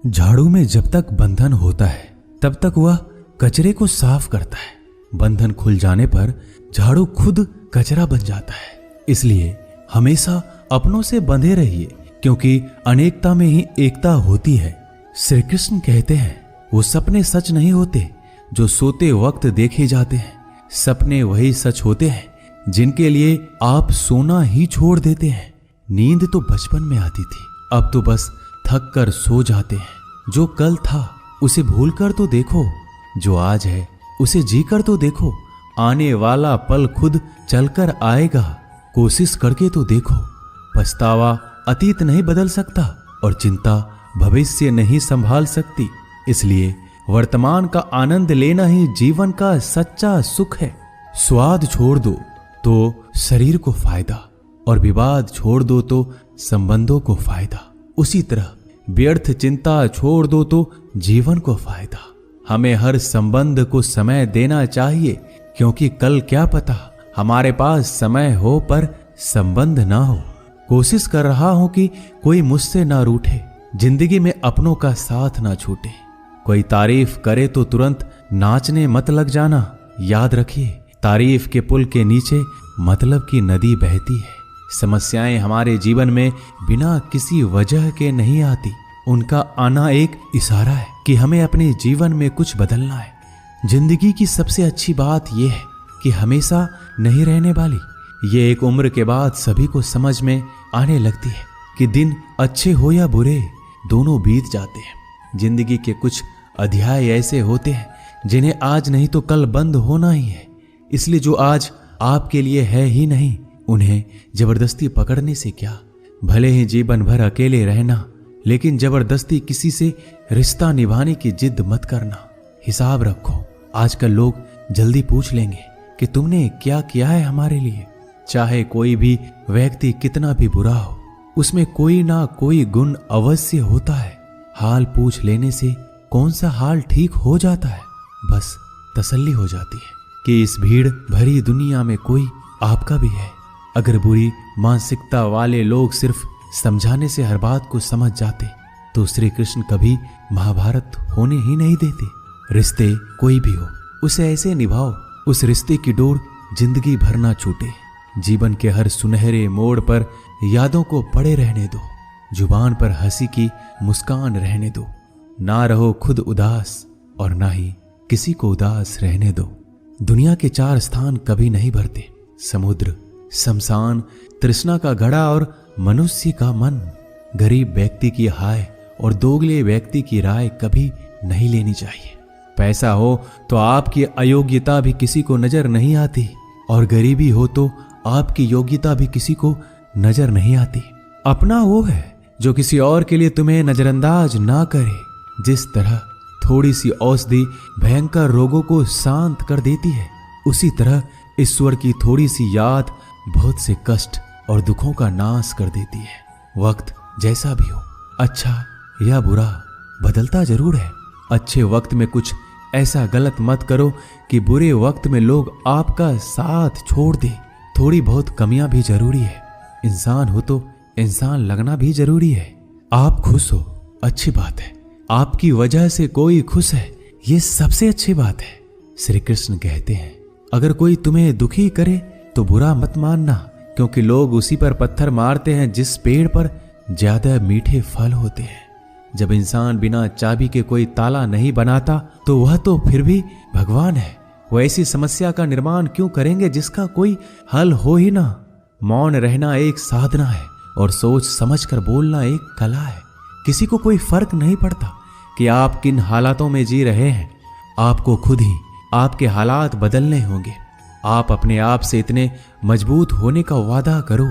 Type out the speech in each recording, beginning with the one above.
झाड़ू में जब तक बंधन होता है तब तक वह कचरे को साफ करता है। बंधन खुल जाने पर झाड़ू खुद कचरा बन जाता है। इसलिए हमेशा अपनों से बंधे रहिए, क्योंकि अनेकता में ही एकता होती है। श्री कृष्ण कहते हैं, वो सपने सच नहीं होते जो सोते वक्त देखे जाते हैं। सपने वही सच होते हैं जिनके लिए आप सोना ही छोड़ देते हैं। नींद तो बचपन में आती थी, अब तो बस थक कर सो जाते हैं। जो कल था उसे भूल कर तो देखो, जो आज है उसे जी कर तो देखो। आने वाला पल खुद चलकर आएगा, कोशिश करके तो देखो। पछतावा अतीत नहीं बदल सकता और चिंता भविष्य नहीं संभाल सकती। इसलिए वर्तमान का आनंद लेना ही जीवन का सच्चा सुख है। स्वाद छोड़ दो तो शरीर को फायदा, और विवाद छोड़ दो तो संबंधों को फायदा। उसी तरह व्यर्थ चिंता छोड़ दो तो जीवन को फायदा। हमें हर संबंध को समय देना चाहिए, क्योंकि कल क्या पता हमारे पास समय हो पर संबंध ना हो। कोशिश कर रहा हूं कि कोई मुझसे ना रूठे, जिंदगी में अपनों का साथ ना छूटे। कोई तारीफ करे तो तुरंत नाचने मत लग जाना। याद रखिए, तारीफ के पुल के नीचे मतलब की नदी बहती है। समस्याएं हमारे जीवन में बिना किसी वजह के नहीं आती। उनका आना एक इशारा है कि हमें अपने जीवन में कुछ बदलना है। जिंदगी की सबसे अच्छी बात यह है कि हमेशा नहीं रहने वाली। ये एक उम्र के बाद सभी को समझ में आने लगती है कि दिन अच्छे हो या बुरे, दोनों बीत जाते हैं। जिंदगी के कुछ अध्याय ऐसे होते हैं जिन्हें आज नहीं तो कल बंद होना ही है। इसलिए जो आज आपके लिए है ही नहीं, उन्हें जबरदस्ती पकड़ने से क्या। भले ही जीवन भर अकेले रहना, लेकिन जबरदस्ती किसी से रिश्ता निभाने की जिद मत करना। हिसाब रखो, आजकल लोग जल्दी पूछ लेंगे कि तुमने क्या किया है हमारे लिए। चाहे कोई भी व्यक्ति कितना भी बुरा हो, उसमें कोई ना कोई गुण अवश्य होता है। हाल पूछ लेने से कौन सा हाल ठीक हो जाता है। बस तसल्ली हो जाती है कि इस भीड़ भरी दुनिया में कोई आपका भी है। अगर बुरी मानसिकता वाले लोग सिर्फ समझाने से हर बात को समझ जाते तो श्री कृष्ण कभी महाभारत होने ही नहीं देते। रिश्ते कोई भी हो, उसे ऐसे निभाओ उस रिश्ते की डोर जिंदगी भर ना छूटे। जीवन के हर सुनहरे मोड़ पर यादों को पड़े रहने दो। जुबान पर हंसी की मुस्कान रहने दो। ना रहो खुद उदास और ना ही किसी को उदास रहने दो। दुनिया के 4 स्थान कभी नहीं भरते, समुद्र, शमशान, तृष्णा का घड़ा और मनुष्य का मन। गरीब व्यक्ति की हाय और दोगले व्यक्ति की राय कभी नहीं लेनी चाहिए। पैसा हो तो आपकी अयोग्यता भी किसी को नजर नहीं आती, और गरीबी हो तो आपकी योग्यता भी किसी को नजर नहीं आती। अपना वो है जो किसी और के लिए तुम्हें नजरअंदाज ना करे। जिस तरह थोड़ी सी औषधि भयंकर रोगों को शांत कर देती है, उसी तरह ईश्वर की थोड़ी सी याद बहुत से कष्ट और दुखों का नाश कर देती है। वक्त जैसा भी हो, अच्छा या बुरा, बदलता जरूर है। अच्छे वक्त में कुछ ऐसा गलत मत करो कि बुरे वक्त में लोग आपका साथ छोड़ दे। थोड़ी बहुत कमियां भी जरूरी है। इंसान हो तो इंसान लगना भी जरूरी है। आप खुश हो, अच्छी बात है। आपकी वजह से कोई खुश है, ये सबसे अच्छी बात है। श्री कृष्ण कहते हैं, अगर कोई तुम्हें दुखी करे तो बुरा मत मानना, क्योंकि लोग उसी पर पत्थर मारते हैं जिस पेड़ पर ज्यादा मीठे फल होते हैं। जब इंसान बिना चाबी के कोई ताला नहीं बनाता तो वह तो फिर भी भगवान है। वो ऐसी समस्या का निर्माण क्यों करेंगे जिसका कोई हल हो ही ना। मौन रहना एक साधना है और सोच समझकर बोलना एक कला है। किसी को कोई फर्क नहीं पड़ता कि आप किन हालातों में जी रहे हैं। आपको खुद ही आपके हालात बदलने होंगे। आप अपने आप से इतने मजबूत होने का वादा करो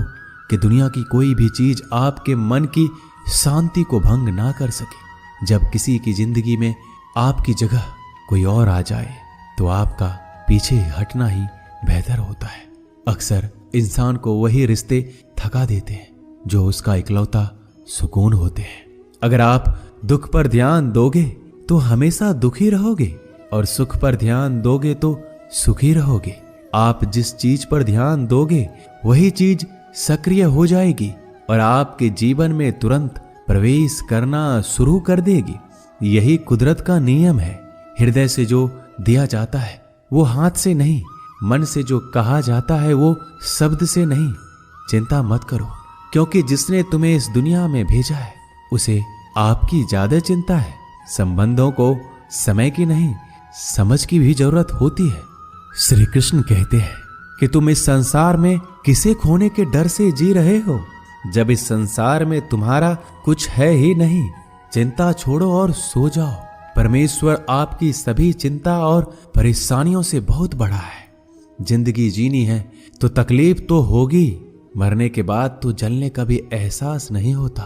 कि दुनिया की कोई भी चीज आपके मन की शांति को भंग ना कर सके। जब किसी की जिंदगी में आपकी जगह कोई और आ जाए तो आपका पीछे हटना ही बेहतर होता है। अक्सर इंसान को वही रिश्ते थका देते हैं जो उसका इकलौता सुकून होते हैं। अगर आप दुख पर ध्यान दोगे तो हमेशा दुखी रहोगे, और सुख पर ध्यान दोगे तो सुखी रहोगे। आप जिस चीज पर ध्यान दोगे वही चीज सक्रिय हो जाएगी और आपके जीवन में तुरंत प्रवेश करना शुरू कर देगी। यही कुदरत का नियम है। हृदय से जो दिया जाता है वो हाथ से नहीं, मन से जो कहा जाता है वो शब्द से नहीं। चिंता मत करो, क्योंकि जिसने तुम्हें इस दुनिया में भेजा है उसे आपकी ज्यादा चिंता है। संबंधों को समय की नहीं, समझ की भी जरूरत होती है। श्री कृष्ण कहते हैं कि तुम इस संसार में किसे खोने के डर से जी रहे हो, जब इस संसार में तुम्हारा कुछ है ही नहीं। चिंता छोड़ो और सो जाओ। परमेश्वर आपकी सभी चिंता और परेशानियों से बहुत बड़ा है। जिंदगी जीनी है तो तकलीफ तो होगी, मरने के बाद तो जलने का भी एहसास नहीं होता।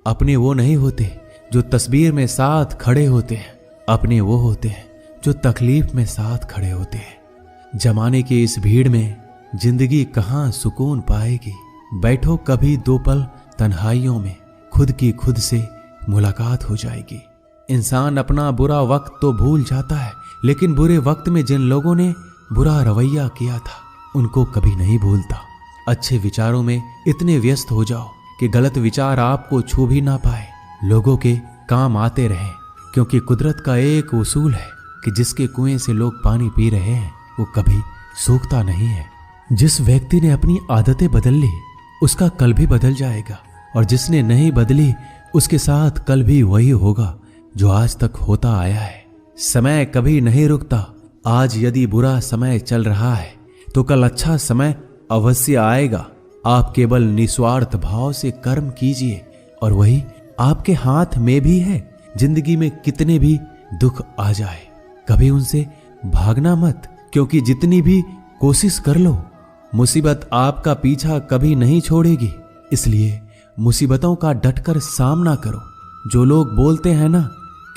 अपने वो नहीं होते जो तस्वीर में साथ खड़े होते हैं, अपने वो होते हैं जो तकलीफ में साथ खड़े होते हैं। जमाने की इस भीड़ में जिंदगी कहाँ सुकून पाएगी। बैठो कभी दो पल तन्हाइयों में, खुद की खुद से मुलाकात हो जाएगी। इंसान अपना बुरा वक्त तो भूल जाता है, लेकिन बुरे वक्त में जिन लोगों ने बुरा रवैया किया था उनको कभी नहीं भूलता। अच्छे विचारों में इतने व्यस्त हो जाओ कि गलत विचार आपको छू भी ना पाए। लोगों के काम आते रहें, क्योंकि कुदरत का एक उसूल है कि जिसके कुएं से लोग पानी पी रहे हैं वो कभी सूखता नहीं है। जिस व्यक्ति ने अपनी आदतें बदल ली उसका कल भी बदल जाएगा, और जिसने नहीं बदली उसके साथ कल भी वही होगा जो आज तक होता आया है। समय कभी नहीं रुकता। आज यदि बुरा समय चल रहा है तो कल अच्छा समय अवश्य आएगा। आप केवल निस्वार्थ भाव से कर्म कीजिए और वही आपके हाथ में भी है। जिंदगी में कितने भी दुख आ जाए कभी उनसे भागना मत, क्योंकि जितनी भी कोशिश कर लो मुसीबत आपका पीछा कभी नहीं छोड़ेगी। इसलिए मुसीबतों का डटकर सामना करो। जो लोग बोलते हैं ना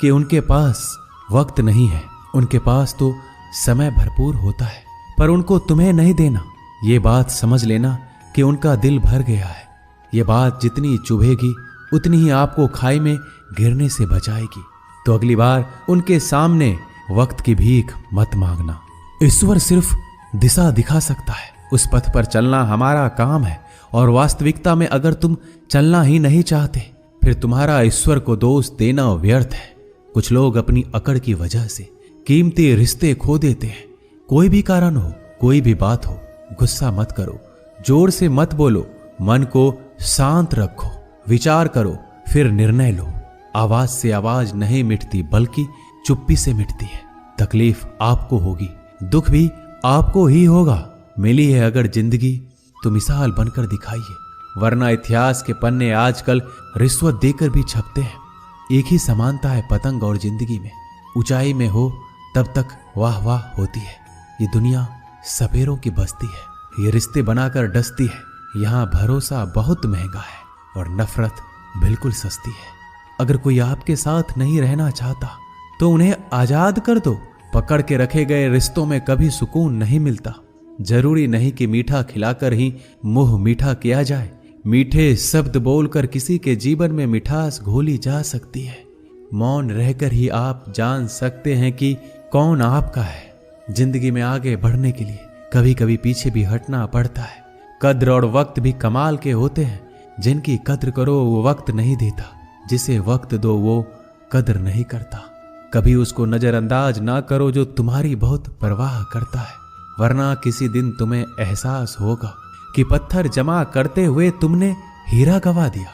कि उनके पास वक्त नहीं है, उनके पास तो समय भरपूर होता है, पर उनको तुम्हें नहीं देना। ये बात समझ लेना कि उनका दिल भर गया है। ये बात जितनी चुभेगी उतनी ही आपको खाई में गिरने से बचाएगी। तो अगली बार उनके सामने वक्त की भीख मत मांगना। ईश्वर सिर्फ दिशा दिखा सकता है, उस पथ पर चलना हमारा काम है। और वास्तविकता में अगर तुम चलना ही नहीं चाहते फिर तुम्हारा ईश्वर को दोष देना व्यर्थ है। कुछ लोग अपनी अकड़ की वजह से कीमती रिश्ते खो देते हैं। कोई भी कारण हो, कोई भी बात हो, गुस्सा मत करो, जोर से मत बोलो, मन को शांत रखो, विचार करो, फिर निर्णय लो। आवाज से आवाज नहीं मिटती बल्कि चुप्पी से मिटती है। तकलीफ आपको होगी, दुख भी आपको ही होगा। मिली है अगर जिंदगी तो मिसाल बनकर दिखाइए, वरना इतिहास के पन्ने आजकल रिश्वत देकर भी छपते हैं। एक ही समानता है पतंग और जिंदगी में। ऊंचाई में हो तब तक वाह वाह होती है। ये दुनिया सपेरों की बस्ती है, ये रिश्ते बनाकर डसती है। यहाँ भरोसा बहुत महंगा है और नफरत बिल्कुल सस्ती है। अगर कोई आपके साथ नहीं रहना चाहता तो उन्हें आजाद कर दो। पकड़ के रखे गए रिश्तों में कभी सुकून नहीं मिलता। जरूरी नहीं कि मीठा खिलाकर ही मुंह मीठा किया जाए। मीठे शब्द बोलकर किसी के जीवन में मिठास घोली जा सकती है। मौन रहकर ही आप जान सकते हैं कि कौन आपका है। जिंदगी में आगे बढ़ने के लिए कभी कभी पीछे भी हटना पड़ता है। कद्र और वक्त भी कमाल के होते हैं। जिनकी कद्र करो वो वक्त नहीं देता, जिसे वक्त दो वो कद्र नहीं करता। कभी उसको नजरअंदाज ना करो जो तुम्हारी बहुत परवाह करता है, वरना किसी दिन तुम्हें एहसास होगा कि पत्थर जमा करते हुए तुमने हीरा गवा दिया।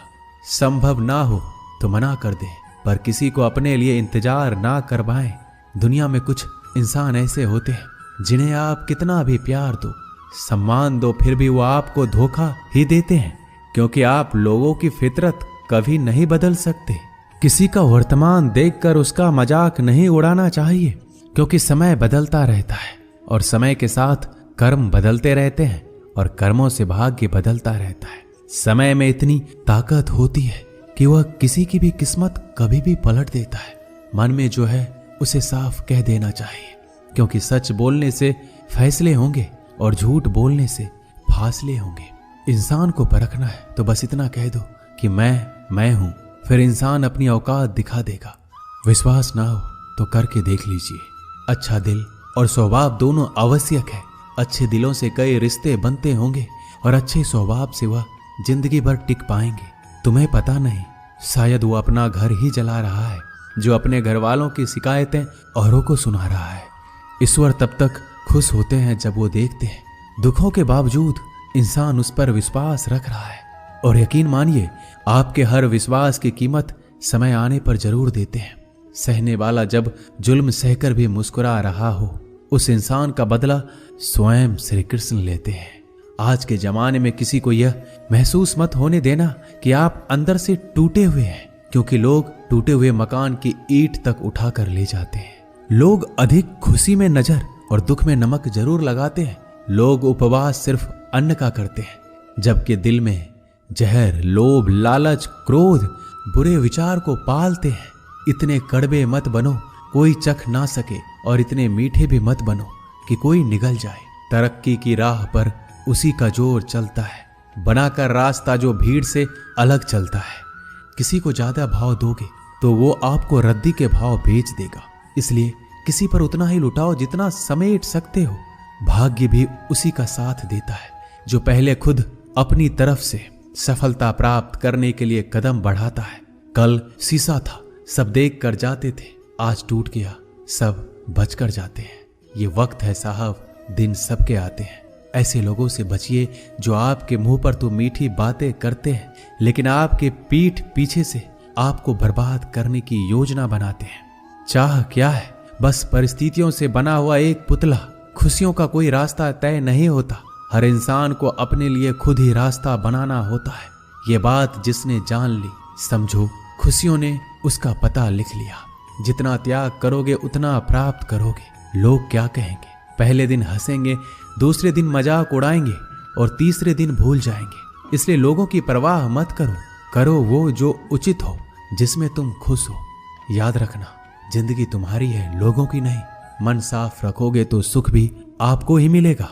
संभव ना हो तो मना कर दे, पर किसी को अपने लिए इंतजार ना करवाएं। दुनिया में कुछ इंसान ऐसे होते हैं जिन्हें आप कितना भी प्यार दो, सम्मान दो, फिर भी वो आपको धोखा ही देते हैं, क्योंकि आप लोगों की फितरत कभी नहीं बदल सकते। किसी का वर्तमान देखकर उसका मजाक नहीं उड़ाना चाहिए, क्योंकि समय बदलता रहता है और समय के साथ कर्म बदलते रहते हैं और कर्मों से भाग्य बदलता रहता है। समय में इतनी ताकत होती है कि वह किसी की भी किस्मत कभी भी पलट देता है। मन में जो है उसे साफ कह देना चाहिए, क्योंकि सच बोलने से फैसले होंगे और झूठ बोलने से फासले होंगे। इंसान को परखना है तो बस इतना कह दो कि मैं हूं, फिर इंसान अपनी औकात दिखा देगा। विश्वास ना हो तो करके देख लीजिए। अच्छा दिल और स्वभाव दोनों आवश्यक है। अच्छे दिलों से कई रिश्ते बनते होंगे और अच्छे स्वभाव से वह जिंदगी भर टिक पाएंगे। तुम्हें पता नहीं, शायद वो अपना घर ही जला रहा है जो अपने घर वालों की शिकायतें औरों को सुना रहा है। ईश्वर तब तक खुश होते हैं जब वो देखते हैं दुखों के बावजूद इंसान उस पर विश्वास रख रहा है। और यकीन मानिए, आपके हर विश्वास की कीमत समय आने पर जरूर देते हैं। सहने वाला जब जुल्म सहकर भी मुस्कुरा रहा हो, उस इंसान का बदला स्वयं श्री कृष्ण लेते हैं। आज के जमाने में किसी को यह महसूस मत होने देना कि आप अंदर से टूटे हुए हैं, क्योंकि लोग टूटे हुए मकान की ईंट तक उठाकर ले जाते हैं। लोग अधिक खुशी में नजर और दुख में नमक जरूर लगाते हैं। लोग उपवास सिर्फ अन्न का करते हैं, जबकि दिल में जहर, लोभ, लालच, क्रोध, बुरे विचार को पालते हैं। इतने कड़वे मत बनो कोई चख ना सके, और इतने मीठे भी मत बनो कि कोई निगल जाए। तरक्की की राह पर उसी का जोर चलता है, बनाकर रास्ता जो भीड़ से अलग चलता है। किसी को ज्यादा भाव दोगे तो वो आपको रद्दी के भाव बेच देगा। इसलिए किसी पर उतना ही लुटाओ जितना समेट सकते हो। भाग्य भी उसी का साथ देता है जो पहले खुद अपनी तरफ से सफलता प्राप्त करने के लिए कदम बढ़ाता है। कल शीशा था, सब देख कर जाते थे, आज टूट गया, सब बचकर जाते हैं। ये वक्त है साहब, दिन सबके आते हैं। ऐसे लोगों से बचिए जो आपके मुंह पर तो मीठी बातें करते हैं, लेकिन आपके पीठ पीछे से आपको बर्बाद करने की योजना बनाते हैं। चाह क्या है? बस परिस्थितियों से बना हुआ एक पुतला। खुशियों का कोई रास्ता तय नहीं होता, हर इंसान को अपने लिए खुद ही रास्ता बनाना होता है। ये बात जिसने जान ली, समझो खुशियों ने उसका पता लिख लिया। जितना त्याग करोगे उतना प्राप्त करोगे। लोग क्या कहेंगे? पहले दिन हंसेंगे, दूसरे दिन मजाक उड़ाएंगे और तीसरे दिन भूल जाएंगे। इसलिए लोगों की परवाह मत करो, करो वो जो उचित हो, जिसमें तुम खुश हो। याद रखना, जिंदगी तुम्हारी है, लोगों की नहीं। मन साफ रखोगे तो सुख भी आपको ही मिलेगा।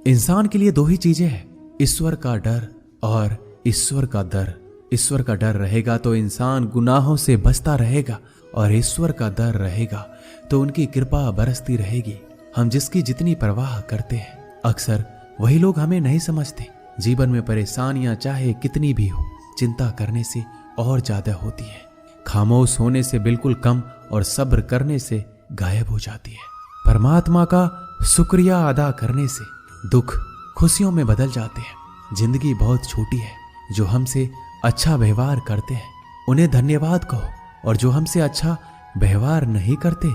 इंसान के लिए दो ही चीजें हैं, ईश्वर का डर और ईश्वर का डर। ईश्वर का डर रहेगा तो इंसान गुनाहों से बचता रहेगा, और ईश्वर का डर रहेगा तो उनकी कृपा बरसती रहेगी। हम जिसकी जितनी परवाह करते हैं, अक्सर वही लोग हमें नहीं समझते। जीवन में परेशानियां चाहे कितनी भी हो, चिंता करने से और ज्यादा होती है। खामोश होने से बिल्कुल कम और सब्र करने से गायब हो जाती है। परमात्मा का शुक्रिया अदा करने से दुख खुशियों में बदल जाते हैं। जिंदगी बहुत छोटी है, जो हमसे अच्छा व्यवहार करते हैं उन्हें धन्यवाद कहो, और जो हमसे अच्छा व्यवहार नहीं करते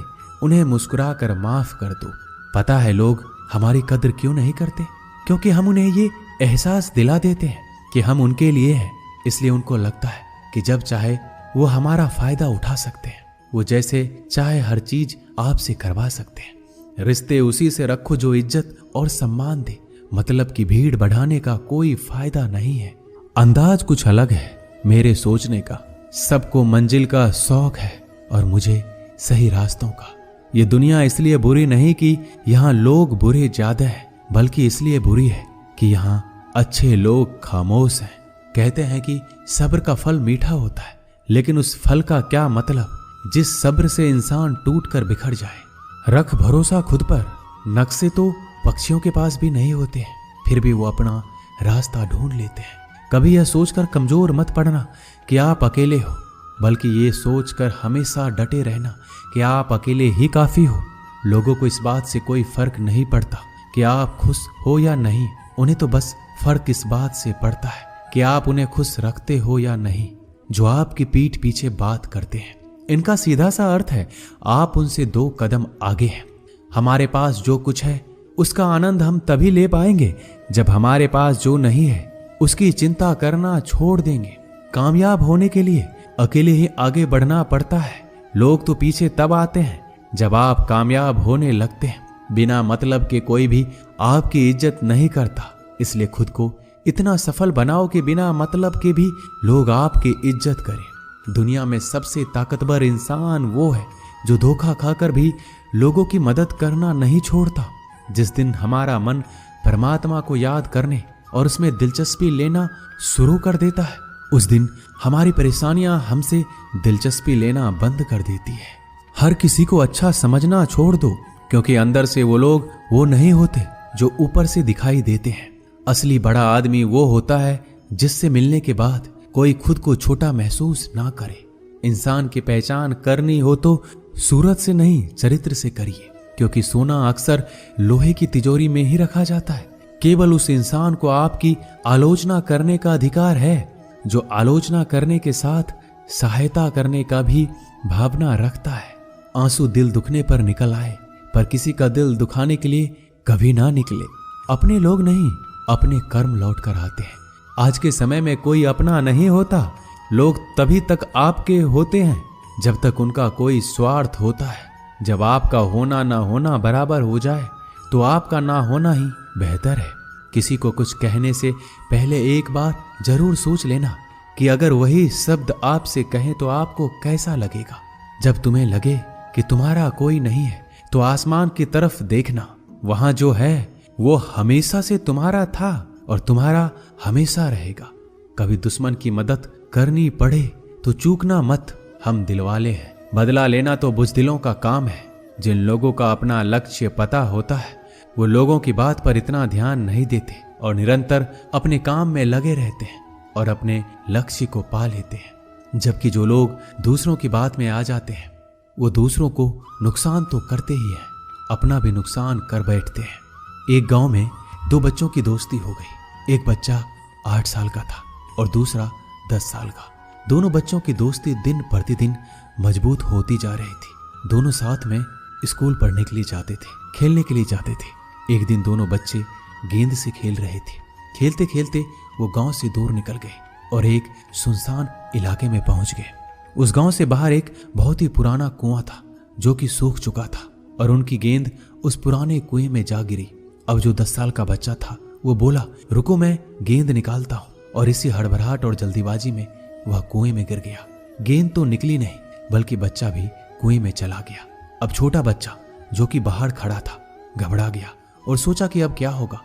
उन्हें मुस्कुरा कर माफ कर दो। पता है लोग हमारी कद्र क्यों नहीं करते? क्योंकि हम उन्हें ये एहसास दिला देते हैं कि हम उनके लिए हैं। इसलिए उनको लगता है कि जब चाहे वो हमारा फायदा उठा सकते हैं, वो जैसे चाहे हर चीज आपसे करवा सकते हैं। रिश्ते उसी से रखो जो इज्जत और सम्मान दे। मतलब की भीड़ बढ़ाने का कोई फायदा नहीं है। अंदाज कुछ अलग है मेरे सोचने का। सबको मंजिल का शौक है और मुझे सही रास्तों का। ये दुनिया इसलिए बुरी नहीं कि यहाँ लोग बुरे ज्यादा हैं, बल्कि इसलिए बुरी है कि यहाँ अच्छे लोग खामोश हैं। कहते हैं कि सब्र का फल मीठा होता है, लेकिन उस फल का क्या मतलब जिस सब्र से इंसान टूट कर बिखर जाए। रख भरोसा खुद पर। नक्शे तो पक्षियों के पास भी नहीं होते हैं, फिर भी वो अपना रास्ता ढूंढ लेते हैं। कभी यह सोचकर कमजोर मत पड़ना कि आप अकेले हो, बल्कि ये सोचकर हमेशा डटे रहना कि आप अकेले ही काफी हो। लोगों को इस बात से कोई फर्क नहीं पड़ता कि आप खुश हो या नहीं। उन्हें तो बस फर्क इस बात से पड़ता है कि आप उन्हें खुश रखते हो या नहीं, जो आपकी पीठ पीछे बात करते हैं। इनका सीधा सा अर्थ है, आप उनसे 2 कदम आगे हैं। हमारे पास जो कुछ है उसका आनंद हम तभी ले पाएंगे जब हमारे पास जो नहीं है उसकी चिंता करना छोड़ देंगे। कामयाब होने के लिए अकेले ही आगे बढ़ना पड़ता है। लोग तो पीछे तब आते हैं जब आप कामयाब होने लगते हैं। बिना मतलब के कोई भी आपकी इज्जत नहीं करता, इसलिए खुद को इतना सफल बनाओ कि बिना मतलब के भी लोग आपकी इज्जत करें। दुनिया में सबसे ताकतवर इंसान वो है जो धोखा खाकर भी लोगों की मदद करना नहीं छोड़ता। जिस दिन हमारा मन परमात्मा को याद करने और उसमें दिलचस्पी लेना शुरू कर देता है, उस दिन हमारी परेशानियां हमसे दिलचस्पी लेना बंद कर देती है। हर किसी को अच्छा समझना छोड़ दो, क्योंकि अंदर से वो लोग वो नहीं होते जो ऊपर से दिखाई देते हैं। असली बड़ा आदमी वो होता है जिससे मिलने के बाद कोई खुद को छोटा महसूस ना करे। इंसान की पहचान करनी हो तो सूरत से नहीं, चरित्र से करिए, क्योंकि सोना अक्सर लोहे की तिजोरी में ही रखा जाता है। केवल उस इंसान को आपकी आलोचना करने का अधिकार है जो आलोचना करने के साथ सहायता करने का भी भावना रखता है। आंसू दिल दुखने पर निकल आए, पर किसी का दिल दुखाने के लिए कभी ना निकले। अपने लोग नहीं, अपने कर्म लौट कर आते हैं। आज के समय में कोई अपना नहीं होता। लोग तभी तक आपके होते हैं जब तक उनका कोई स्वार्थ होता है। जब आपका होना ना होना बराबर हो जाए तो आपका ना होना ही बेहतर है। किसी को कुछ कहने से पहले एक बार जरूर सोच लेना कि अगर वही शब्द आपसे कहें तो आपको कैसा लगेगा। जब तुम्हें लगे कि तुम्हारा कोई नहीं है तो आसमान की तरफ देखना, वहां जो है वो हमेशा से तुम्हारा था और तुम्हारा हमेशा रहेगा। कभी दुश्मन की मदद करनी पड़े तो चूकना मत, हम दिलवाले हैं। बदला लेना तो बुज़दिलों का काम है। जिन लोगों का अपना लक्ष्य पता होता है वो लोगों की बात पर इतना ध्यान नहीं देते और निरंतर अपने काम में लगे रहते हैं और अपने लक्ष्य को पा लेते हैं। जबकि जो लोग दूसरों की बात में आ जाते हैं वो दूसरों को नुकसान तो करते ही हैं, अपना भी नुकसान कर बैठते हैं। एक गांव में दो बच्चों की दोस्ती हो गई। एक बच्चा 8 साल का था और दूसरा 10 साल का। दोनों बच्चों की दोस्ती दिन प्रतिदिन मजबूत होती जा रही थी। दोनों साथ में स्कूल पढ़ने के लिए जाते थे, खेलने के लिए जाते थे। एक दिन दोनों बच्चे गेंद से खेल रहे थे। खेलते खेलते वो गांव से दूर निकल गए और एक सुनसान इलाके में पहुंच गए। उस गांव से बाहर एक बहुत ही पुराना कुआं था जो कि सूख चुका था और उनकी गेंद उस पुराने कुएं में जा गिरी। अब जो 10 साल का बच्चा था वो बोला, रुको मैं गेंद निकालता हूं, और इसी हड़बड़ाहट और जल्दीबाजी में वह कुएं में गिर गया। गेंद तो निकली नहीं बल्कि बच्चा भी कुएं में चला गया। अब छोटा बच्चा जो कि बाहर खड़ा था घबरा गया और सोचा कि अब क्या होगा।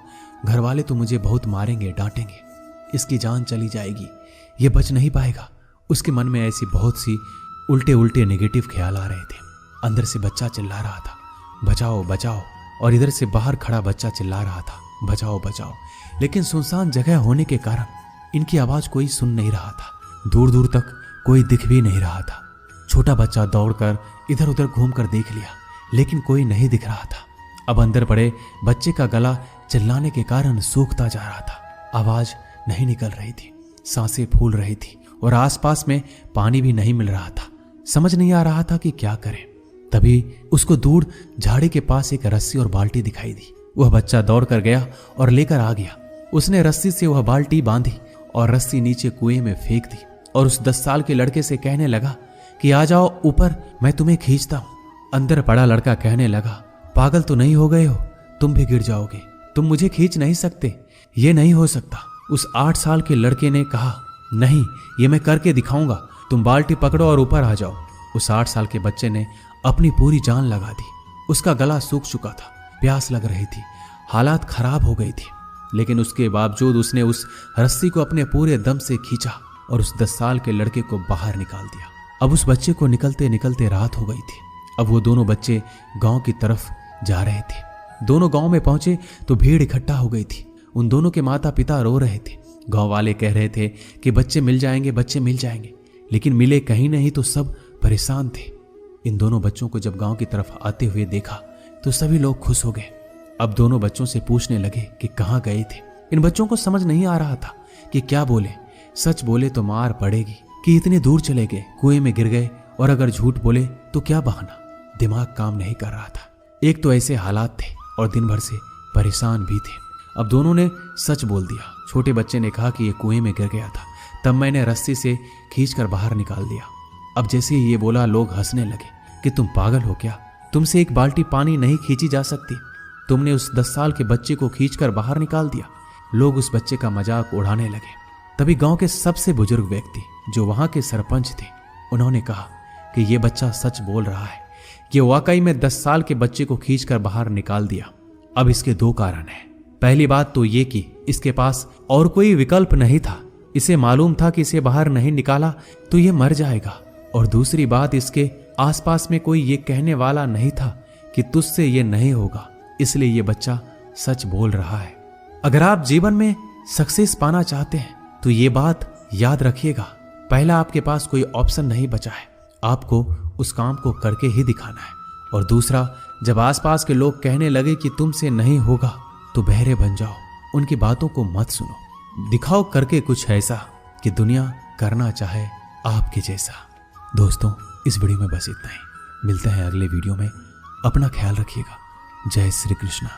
घर वाले तो मुझे बहुत मारेंगे, डांटेंगे, इसकी जान चली जाएगी, ये बच नहीं पाएगा। उसके मन में ऐसी बहुत सी उल्टे उल्टे नेगेटिव ख्याल आ रहे थे। अंदर से बच्चा चिल्ला रहा था, बचाओ बचाओ, और इधर से बाहर खड़ा बच्चा चिल्ला रहा था, बचाओ बचाओ। लेकिन सुनसान जगह होने के कारण इनकी आवाज कोई सुन नहीं रहा था। दूर दूर तक कोई दिख भी नहीं रहा था। छोटा बच्चा दौड़कर इधर उधर घूमकर देख लिया लेकिन कोई नहीं दिख रहा था। अब अंदर पड़े बच्चे का गला चिल्लाने के कारण सूखता जा रहा था। आवाज नहीं निकल रही थी, सांसें फूल रही थी और आसपास में पानी भी नहीं मिल रहा था। समझ नहीं आ रहा था कि क्या करे। तभी उसको दूर झाड़ी के पास एक रस्सी और बाल्टी दिखाई दी। वह बच्चा दौड़कर गया और लेकर आ गया। उसने रस्सी से वह बाल्टी बांधी और रस्सी नीचे कुएं में फेंक दी और उस 10 साल के लड़के से कहने लगा कि आ जाओ ऊपर, मैं तुम्हें खींचता हूं। अंदर पड़ा लड़का कहने लगा, पागल तो नहीं हो गए हो, तुम भी गिर जाओगे, तुम मुझे खींच नहीं सकते, ये नहीं हो सकता। उस 8 साल के लड़के ने कहा, नहीं, ये मैं करके दिखाऊंगा, तुम बाल्टी पकड़ो और ऊपर आ जाओ। उस 8 साल के बच्चे ने अपनी पूरी जान लगा दी। उसका गला सूख चुका था, प्यास लग रही थी, हालात खराब हो गई थी, लेकिन उसके बावजूद उसने उस रस्सी को अपने पूरे दम से खींचा और उस 10 साल के लड़के को बाहर निकाल दिया। अब उस बच्चे को निकलते निकलते रात हो गई थी। अब वो दोनों बच्चे गांव की तरफ जा रहे थे। दोनों गांव में पहुंचे तो भीड़ इकट्ठा हो गई थी। उन दोनों के माता पिता रो रहे थे। गांव वाले कह रहे थे कि बच्चे मिल जाएंगे, बच्चे मिल जाएंगे, लेकिन मिले कहीं नहीं तो सब परेशान थे। इन दोनों बच्चों को जब गांव की तरफ आते हुए देखा तो सभी लोग खुश हो गए। अब दोनों बच्चों से पूछने लगे कि कहाँ गए थे। इन बच्चों को समझ नहीं आ रहा था कि क्या बोले। सच बोले तो मार पड़ेगी कि इतने दूर चले गए, कुएं में गिर गए, और अगर झूठ बोले तो क्या बहाना। दिमाग काम नहीं कर रहा था। एक तो ऐसे हालात थे और दिन भर से परेशान भी थे। अब दोनों ने सच बोल दिया। छोटे बच्चे ने कहा कि ये कुएं में गिर गया था, तब मैंने रस्सी से खींचकर बाहर निकाल दिया। अब जैसे ही ये बोला लोग हंसने लगे कि तुम पागल हो क्या, तुमसे एक बाल्टी पानी नहीं खींची जा सकती, तुमने उस 10 साल के बच्चे को खींचकर बाहर निकाल दिया। लोग उस बच्चे का मजाक उड़ाने लगे। तभी गांव के सबसे बुजुर्ग व्यक्ति जो वहां के सरपंच थे, उन्होंने कहा कि ये बच्चा सच बोल रहा है, ये वाकई में 10 साल के बच्चे को खींचकर बाहर निकाल दिया। अब इसके 2 कारण हैं। पहली बात तो ये कि इसके पास और कोई विकल्प नहीं था। इसे मालूम था कि इसे बाहर नहीं निकाला तो ये मर जाएगा। और दूसरी बात, इसके आसपास में कोई ये कहने वाला नहीं था कि तुझसे ये नहीं होगा, इसलिए ये बच्चा सच बोल रहा है। अगर आप जीवन में सक्सेस पाना चाहते हैं तो ये बात याद रखिएगा, पहला आपके पास कोई ऑप्शन नहीं बचा है। आपको उस काम को करके ही दिखाना है। और दूसरा, जब आसपास के लोग कहने लगे कि तुमसे नहीं होगा तो बहरे बन जाओ, उनकी बातों को मत सुनो। दिखाओ करके कुछ ऐसा कि दुनिया करना चाहे आपके जैसा। दोस्तों, इस वीडियो में बस इतना ही। मिलते हैं अगले वीडियो में। अपना ख्याल रखिएगा। जय श्री कृष्णा।